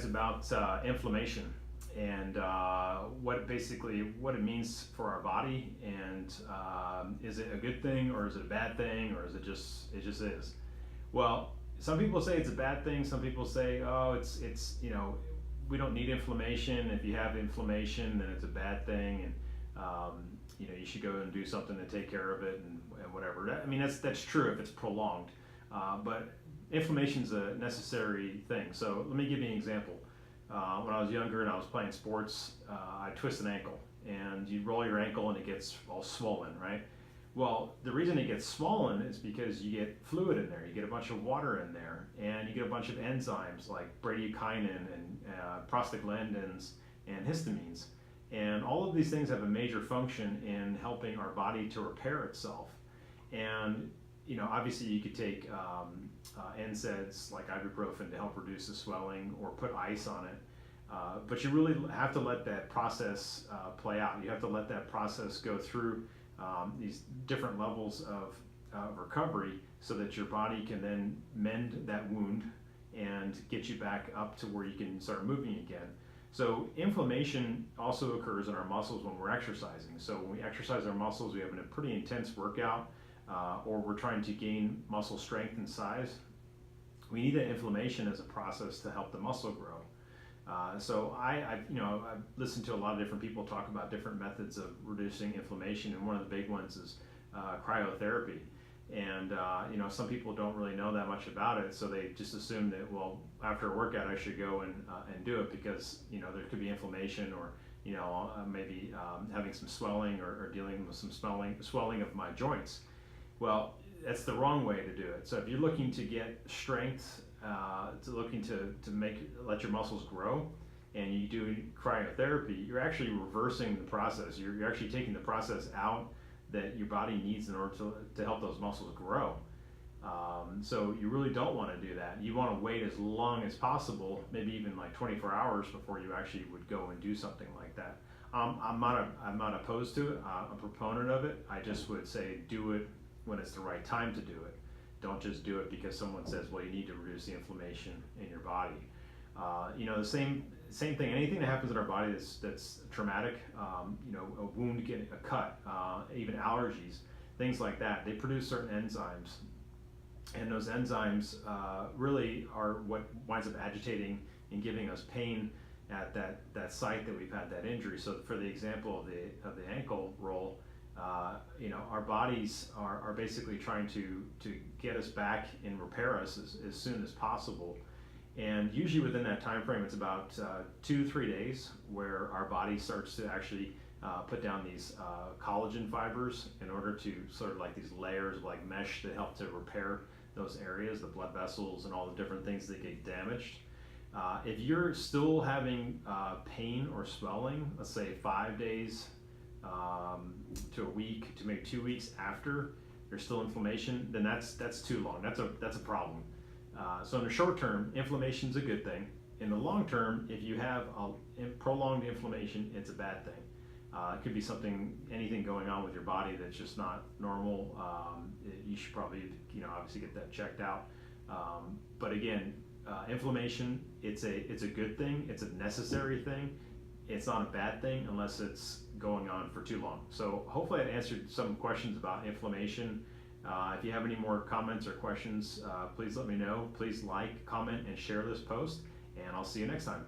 About inflammation and what it means for our body, and is it a good thing or is it a bad thing, or is it just is? Well, some people say it's a bad thing. Some people say, oh, it's we don't need inflammation. If you have inflammation, then it's a bad thing, and you should go and do something to take care of it, and whatever. I mean, that's true if it's prolonged, but inflammation is a necessary thing. So let me give you an example. When I was younger and I was playing sports, I twist an ankle, and you roll your ankle and it gets all swollen, right? Well, the reason it gets swollen is because you get fluid in there, you get a bunch of water in there, and you get a bunch of enzymes like bradykinin and prostaglandins and histamines. And all of these things have a major function in helping our body to repair itself. And obviously you could take NSAIDs like ibuprofen to help reduce the swelling, or put ice on it. But you really have to let that process play out. You have to let that process go through these different levels of recovery, so that your body can then mend that wound and get you back up to where you can start moving again. So inflammation also occurs in our muscles when we're exercising. So when we exercise our muscles, we have a pretty intense workout, or we're trying to gain muscle strength and size. We need that inflammation as a process to help the muscle grow. So I've listened to a lot of different people talk about different methods of reducing inflammation, and one of the big ones is cryotherapy. And some people don't really know that much about it, so they just assume that, well, after a workout I should go and do it, because there could be inflammation, or maybe having some swelling, or dealing with some swelling of my joints. Well, that's the wrong way to do it. So if you're looking to get strength, looking to let your muscles grow, and you do cryotherapy, you're actually reversing the process. You're actually taking the process out that your body needs in order to help those muscles grow. So you really don't want to do that. You want to wait as long as possible, maybe even like 24 hours before you actually would go and do something like that. I'm not opposed to it. I'm a proponent of it. I just would say do it when it's the right time to do it. Don't just do it because someone says, well, you need to reduce the inflammation in your body. The same thing. Anything that happens in our body that's traumatic, a wound, getting a cut, even allergies, things like that. They produce certain enzymes, and those enzymes really are what winds up agitating and giving us pain at that site that we've had that injury. So for the example of the ankle roll, our bodies are basically trying to get us back and repair us as soon as possible. And usually within that time frame, it's about 2-3 days where our body starts to actually put down these collagen fibers in order to sort of like these layers of like mesh that help to repair those areas, the blood vessels and all the different things that get damaged. If you're still having pain or swelling, let's say 5 days to a week to maybe 2 weeks after there's still inflammation, then that's too long. That's a problem. So in the short term, inflammation is a good thing. In the long term, if you have prolonged inflammation, it's a bad thing. It could be anything going on with your body that's just not normal. You should probably, obviously get that checked out. But again, inflammation, it's a good thing. It's a necessary thing. It's not a bad thing unless it's going on for too long. So hopefully I answered some questions about inflammation. If you have any more comments or questions, please let me know. Please like, comment, and share this post, and I'll see you next time.